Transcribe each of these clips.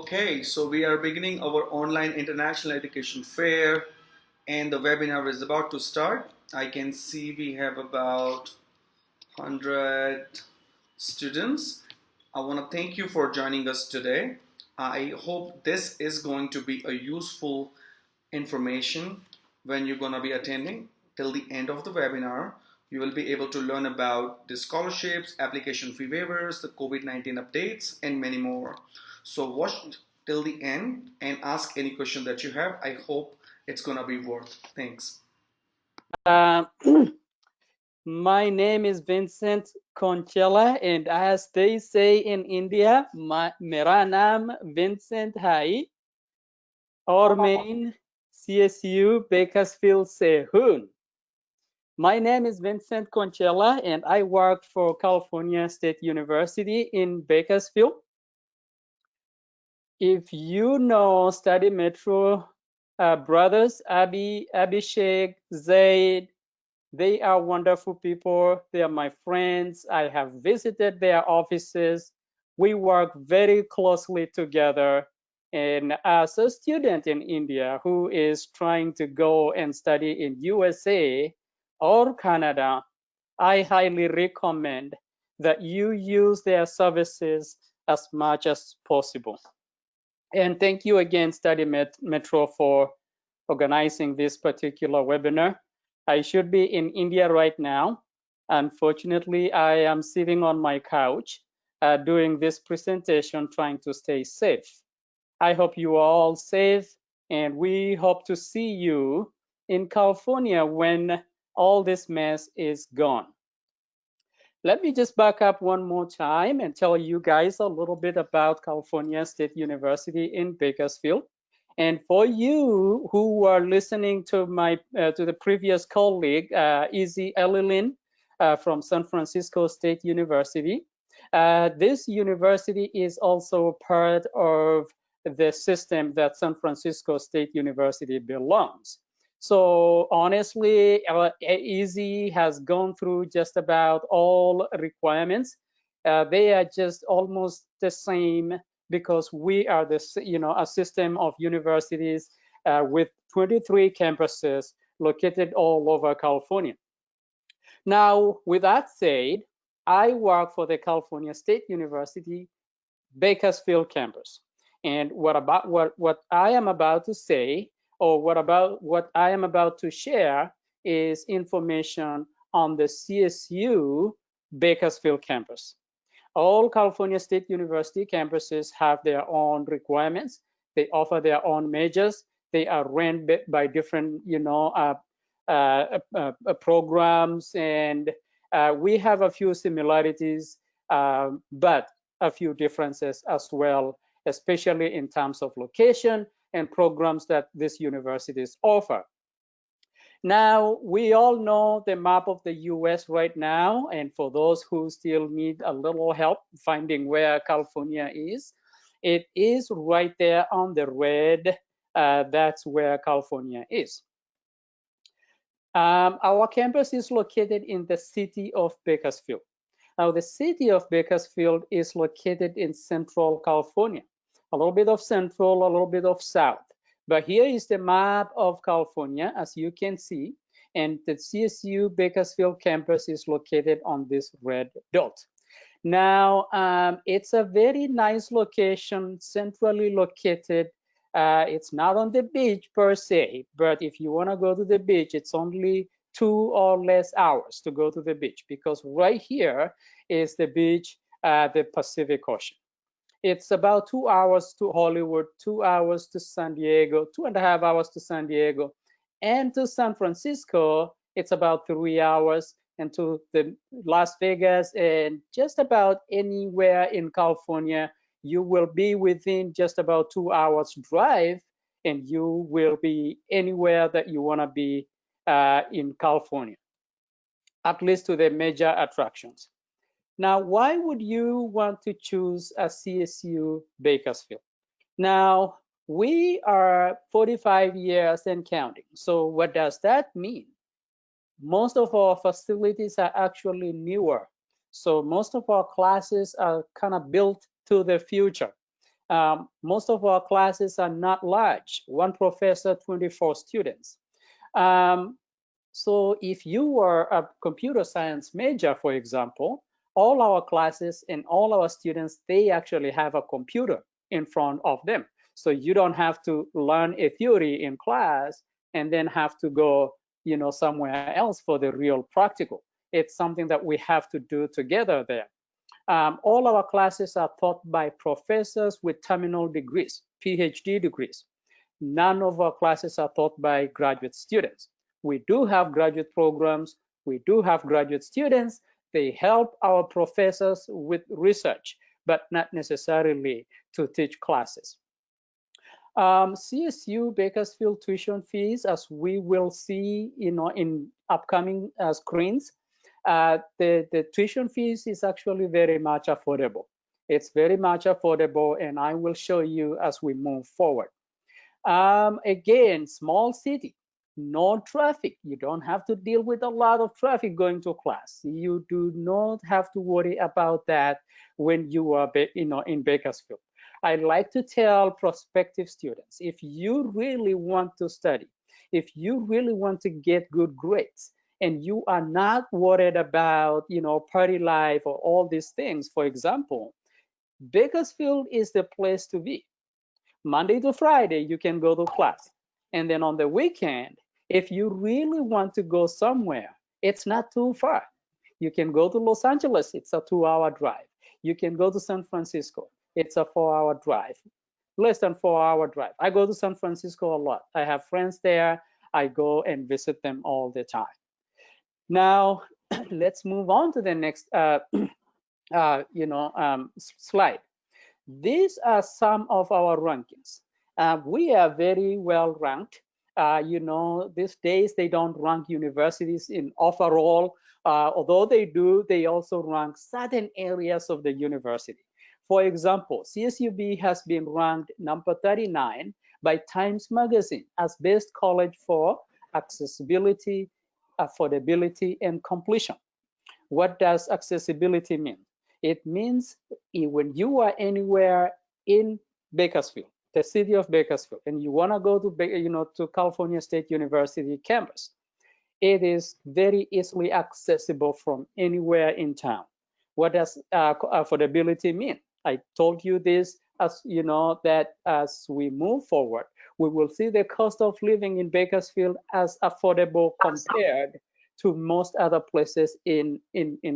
Okay, so we are beginning our online international education fair and the webinar is about to start. I can see we have about 100 students. I want to thank you for joining us today. I hope this is going to be a useful information when you're going to be attending. Till the end of the webinar, you will be able to learn about the scholarships, application fee waivers, the COVID-19 updates, and many more. So watch till the end and ask any question that you have. I hope it's going to be worth. Thanks. My name is Vincent Conchella, and as they say in India, मेरा नाम Vincent है और मैं CSU Bakersfield से हूँ. My name is Vincent Conchella, and I work for California State University in Bakersfield. If you know Study Metro brothers, Abhishek, Zaid, they are wonderful people. They are my friends. I have visited their offices. We work very closely together. And as a student in India who is trying to go and study in USA or Canada, I highly recommend that you use their services as much as possible. And thank you again, Study Metro, for organizing this particular webinar. I should be in India right now. Unfortunately, I am sitting on my couch doing this presentation, trying to stay safe. I hope you are all safe, and we hope to see you in California when all this mess is gone. Let me just back up one more time and tell you guys a little bit about California State University in Bakersfield. And for you who are listening to my to the previous colleague, Izzy Elilin from San Francisco State University, this university is also part of the system that San Francisco State University belongs. So honestly, Easy has gone through just about all requirements. They are just almost the same because we are a system of universities with 23 campuses located all over California. Now, with that said, I work for the California State University Bakersfield campus. And what I am about to say, or what I am about to share, is information on the CSU Bakersfield campus. All California State University campuses have their own requirements. They offer their own majors. They are ran by different, programs, and we have a few similarities, but a few differences as well, especially in terms of location and programs that these universities offer. Now, we all know the map of the US right now, and for those who still need a little help finding where California is, it is right there on the red. That's where California is. Our campus is located in the city of Bakersfield. Now, the city of Bakersfield is located in central California, a little bit of central, a little bit of south. But here is the map of California, as you can see, and the CSU Bakersfield campus is located on this red dot. Now, it's a very nice location, centrally located. It's not on the beach per se, but if you want to go to the beach, it's only 2 or less hours to go to the beach, because right here is the beach, the Pacific Ocean. It's about 2 hours to Hollywood, 2 hours to San Diego, 2.5 hours to San Diego, and to San Francisco, it's about 3 hours, and to the Las Vegas, and just about anywhere in California, you will be within just about 2 hours drive, and you will be anywhere that you want to be in California, at least to the major attractions. Now, why would you want to choose a CSU Bakersfield? Now, we are 45 years and counting. So what does that mean? Most of our facilities are actually newer. So most of our classes are kind of built to the future. Most of our classes are not large, one professor, 24 students. Um, so if you were a computer science major, for example, all our classes and all our students, they actually have a computer in front of them. So you don't have to learn a theory in class and then have to go, somewhere else for the real practical. It's something that we have to do together there. All our classes are taught by professors with terminal degrees, PhD degrees. None of our classes are taught by graduate students. We do have graduate programs. We do have graduate students. They help our professors with research, but not necessarily to teach classes. CSU Bakersfield tuition fees, as we will see, in upcoming screens, the tuition fees is actually very much affordable. It's very much affordable, and I will show you as we move forward. Again, small city, no traffic. You don't have to deal with a lot of traffic going to class. You do not have to worry about that when you are, in Bakersfield. I like to tell prospective students, if you really want to study, if you really want to get good grades, and you are not worried about, party life or all these things, for example, Bakersfield is the place to be. Monday to Friday, you can go to class. And then on the weekend, if you really want to go somewhere, it's not too far. You can go to Los Angeles, it's a 2-hour drive. You can go to San Francisco, it's a 4-hour drive, less than 4-hour drive. I go to San Francisco a lot. I have friends there. I go and visit them all the time. Now, let's move on to the next slide. These are some of our rankings. We are very well ranked. These days they don't rank universities in overall, although they do, they also rank certain areas of the university. For example, CSUB has been ranked number 39 by Times Magazine as best college for accessibility, affordability, and completion. What does accessibility mean? It means when you are anywhere in Bakersfield, the city of Bakersfield, and you want to go to California State University campus, it is very easily accessible from anywhere in town. What does affordability mean? I told you this, as you know, that as we move forward, we will see the cost of living in Bakersfield as affordable compared to most other places in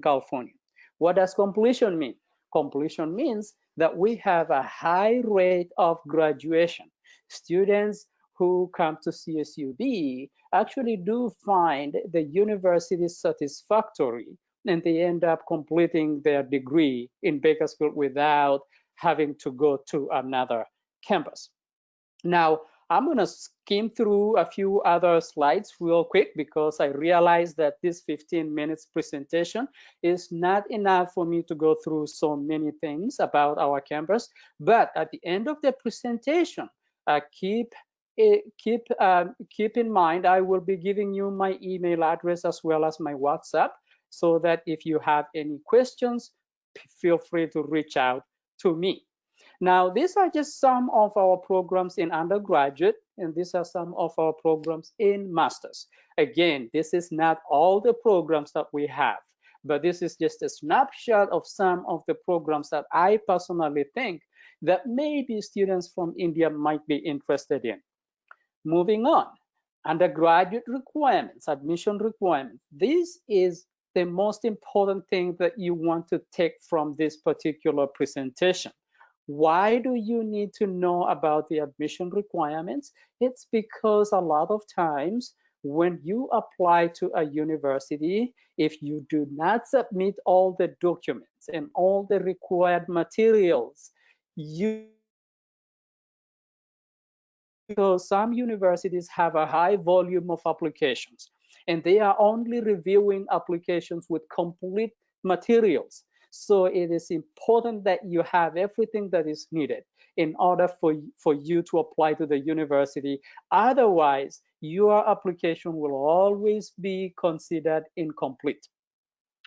California. What does completion mean? Completion means that we have a high rate of graduation. Students who come to CSUB actually do find the university satisfactory, and they end up completing their degree in Bakersfield without having to go to another campus. Now, I'm going to skim through a few other slides real quick because I realize that this 15 minutes presentation is not enough for me to go through so many things about our campus. But at the end of the presentation, keep in mind, I will be giving you my email address as well as my WhatsApp, so that if you have any questions, feel free to reach out to me. Now, these are just some of our programs in undergraduate, and these are some of our programs in master's. Again, this is not all the programs that we have, but this is just a snapshot of some of the programs that I personally think that maybe students from India might be interested in. Moving on, undergraduate requirements, admission requirements. This is the most important thing that you want to take from this particular presentation. Why do you need to know about the admission requirements? It's because a lot of times when you apply to a university, if you do not submit all the documents and all the required materials, because some universities have a high volume of applications and they are only reviewing applications with complete materials. So it is important that you have everything that is needed in order for you to apply to the university. Otherwise, your application will always be considered incomplete.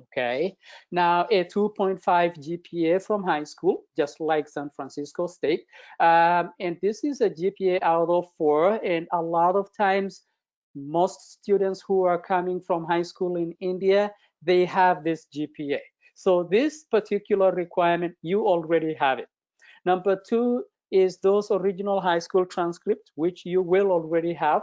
Okay, now a 2.5 GPA from high school, just like San Francisco State. And this is a GPA out of 4. And a lot of times, most students who are coming from high school in India, they have this GPA. So this particular requirement, you already have it. Number 2 is those original high school transcripts, which you will already have.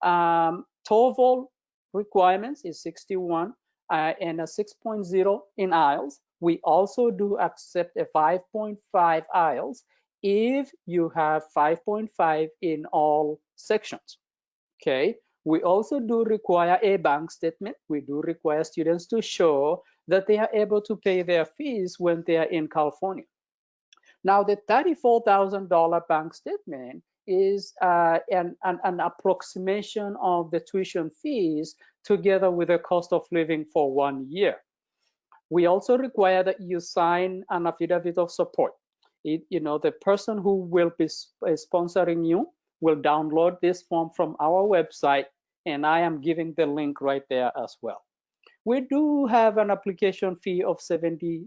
TOEFL requirements is 61 and a 6.0 in IELTS. We also do accept a 5.5 IELTS if you have 5.5 in all sections. Okay. We also do require a bank statement. We do require students to show that they are able to pay their fees when they are in California. Now, the $34,000 bank statement is an approximation of the tuition fees together with the cost of living for 1 year. We also require that you sign an affidavit of support. The person who will be sponsoring you will download this form from our website, and I am giving the link right there as well. We do have an application fee of $70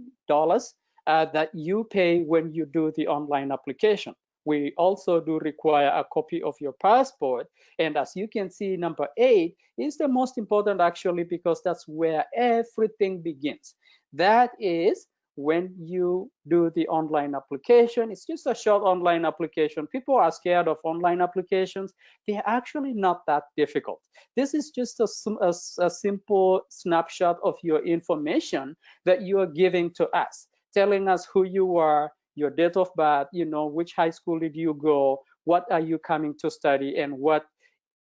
that you pay when you do the online application. We also do require a copy of your passport. And as you can see, number 8 is the most important actually, because that's where everything begins. That is when you do the online application. It's just a short online application. People are scared of online applications. They're actually not that difficult. This is just a simple snapshot of your information that you are giving to us, telling us who you are, your date of birth, which high school did you go, what are you coming to study, and what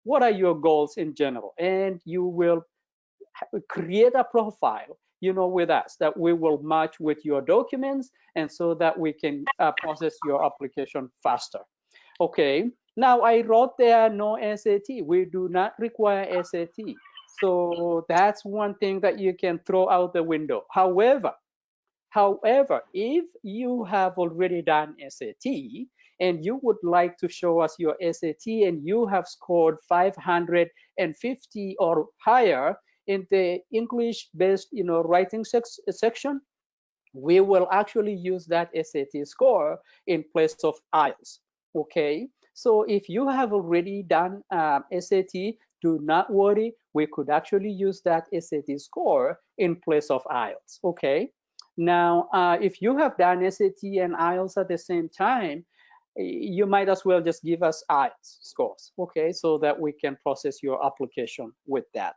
are your goals in general. And you will create a profile with us that we will match with your documents, and so that we can process your application faster. Okay, now I wrote there no SAT. We do not require SAT. So that's one thing that you can throw out the window. However, if you have already done SAT and you would like to show us your SAT and you have scored 550 or higher in the English-based, writing section, we will actually use that SAT score in place of IELTS. Okay, so if you have already done SAT, do not worry. We could actually use that SAT score in place of IELTS. Okay. Now, if you have done SAT and IELTS at the same time, you might as well just give us IELTS scores, okay, so that we can process your application with that.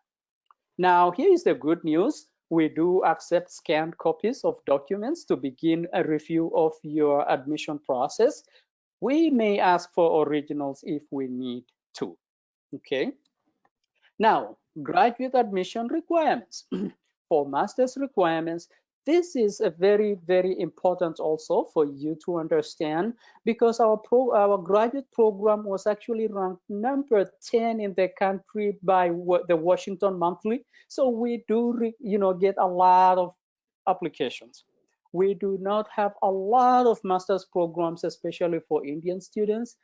Now, here is the good news. We do accept scanned copies of documents to begin a review of your admission process. We may ask for originals if we need to, okay? Now, graduate admission requirements. For master's requirements, this is a very, very important also for you to understand, because our graduate program was actually ranked number 10 in the country by the Washington Monthly. So we do, get a lot of applications. We do not have a lot of master's programs, especially for Indian students.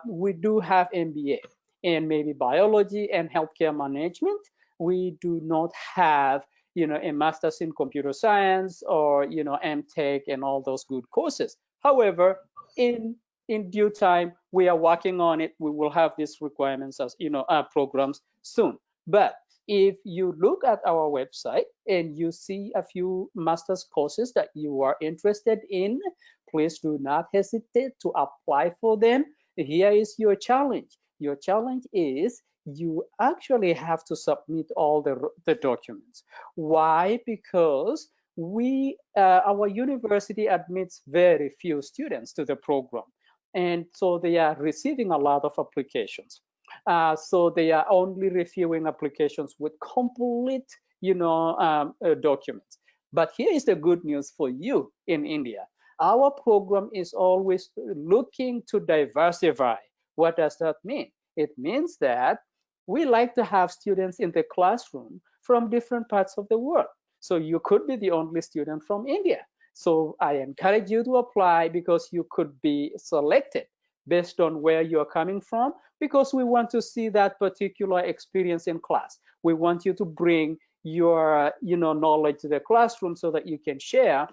We do have MBA and maybe biology and healthcare management. We do not have a master's in computer science or MTech and all those good courses. However, in due time, we are working on it. We will have these requirements as programs soon. But if you look at our website and you see a few master's courses that you are interested in, please do not hesitate to apply for them. Here is your challenge. Your challenge is you actually have to submit all the documents. Why? Because our university admits very few students to the program, and so they are receiving a lot of applications. So they are only reviewing applications with complete, documents. But here is the good news for you in India. Our program is always looking to diversify. What does that mean? It means that we like to have students in the classroom from different parts of the world. So you could be the only student from India. So I encourage you to apply, because you could be selected based on where you're coming from, because we want to see that particular experience in class. We want you to bring your knowledge to the classroom so that you can share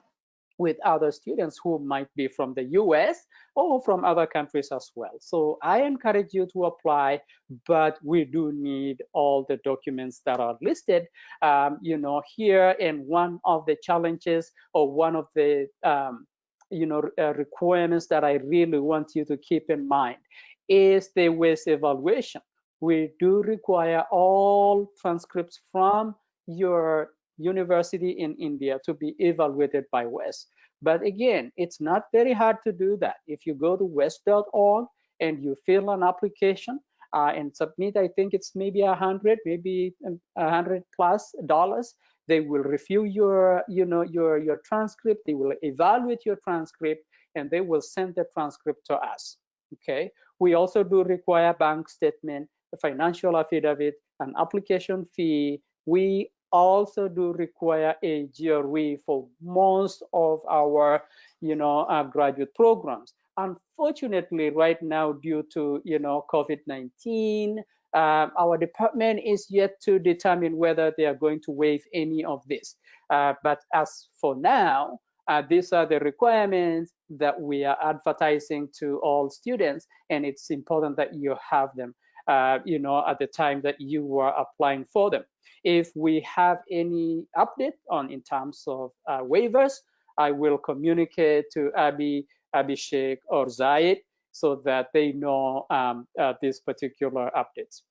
with other students who might be from the US or from other countries as well. So I encourage you to apply, but we do need all the documents that are listed, here. And one of the challenges or one of the requirements that I really want you to keep in mind is the WASE evaluation. We do require all transcripts from your university in India to be evaluated by WES. But again, it's not very hard to do that. If you go to wes.org and you fill an application and submit, I think it's maybe maybe $100+. They will review your transcript. They will evaluate your transcript, and they will send the transcript to us. Okay. We also do require bank statement, a financial affidavit, an application fee. We also do require a GRE for most of our, graduate programs. Unfortunately, right now, due to, COVID-19, our department is yet to determine whether they are going to waive any of this. But as for now, these are the requirements that we are advertising to all students, and it's important that you have them, at the time that you are applying for them. If we have any update in terms of waivers, I will communicate to Abhishek, or Zaid so that they know these particular updates.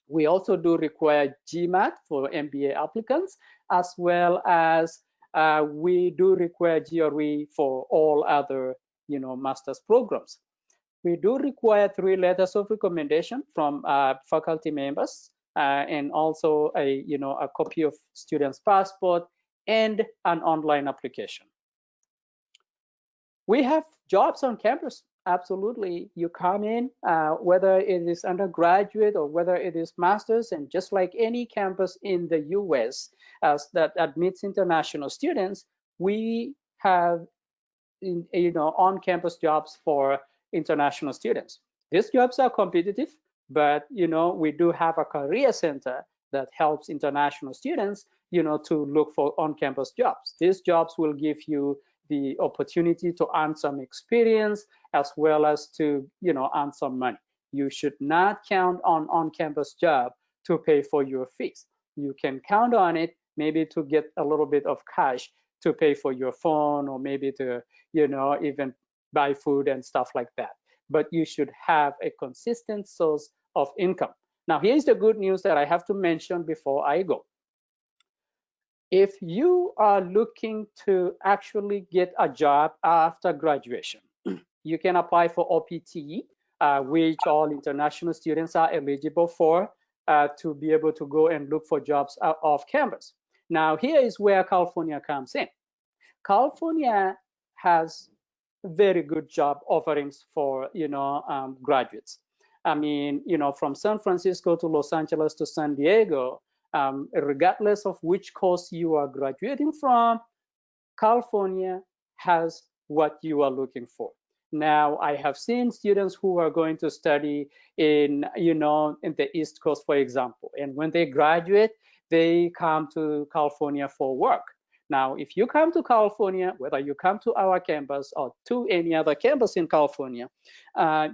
We also do require GMAT for MBA applicants, as well as we do require GRE for all other, master's programs. We do require 3 letters of recommendation from faculty members, and also a copy of student's passport and an online application. We have jobs on campus. Absolutely, you come in, whether it is undergraduate or whether it is master's, and just like any campus in the US that admits international students, we have on-campus jobs for international students. These jobs are competitive, but we do have a career center that helps international students to look for on-campus jobs. These jobs will give you the opportunity to earn some experience as well as to earn some money. You should not count on-campus job to pay for your fees. You can count on it maybe to get a little bit of cash to pay for your phone, or maybe to even buy food and stuff like that. But you should have a consistent source of income. Now, here's the good news that I have to mention before I go. If you are looking to actually get a job after graduation, you can apply for OPT, which all international students are eligible for, to be able to go and look for jobs off campus. Now, here is where California comes in. California has very good job offerings for graduates. I mean, from San Francisco to Los Angeles to San Diego, regardless of which course you are graduating from, California has what you are looking for. Now, I have seen students who are going to study in the East Coast, for example, and when they graduate, they come to California for work. Now, if you come to California, whether you come to our campus or to any other campus in California,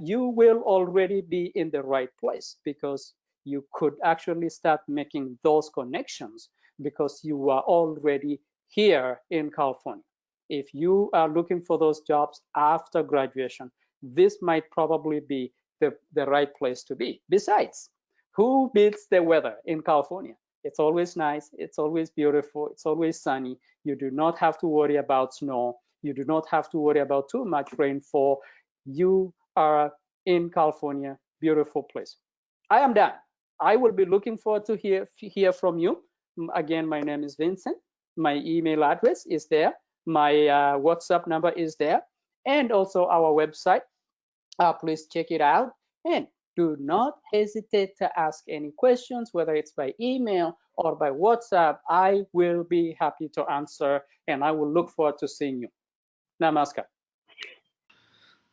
you will already be in the right place, because you could actually start making those connections because you are already here in California. If you are looking for those jobs after graduation, this might probably be the right place to be. Besides, who beats the weather in California? It's always nice, it's always beautiful, it's always sunny. You do not have to worry about snow. You do not have to worry about too much rainfall. You are in California, beautiful place. I am done. I will be looking forward to hear from you. Again, my name is Vincent. My email address is there. My WhatsApp number is there. And also our website. Please check it out. And do not hesitate to ask any questions, whether it's by email or by WhatsApp. I will be happy to answer, and I will look forward to seeing you. Namaskar.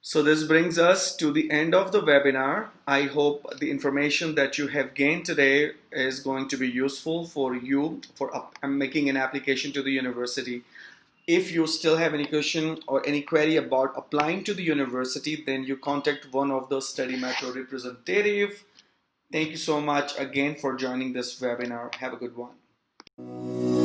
So this brings us to the end of the webinar. I hope the information that you have gained today is going to be useful for you for making an application to the university. If you still have any question or any query about applying to the university, then you contact one of the Study Metro representative. Thank you so much again for joining this webinar. Have a good one.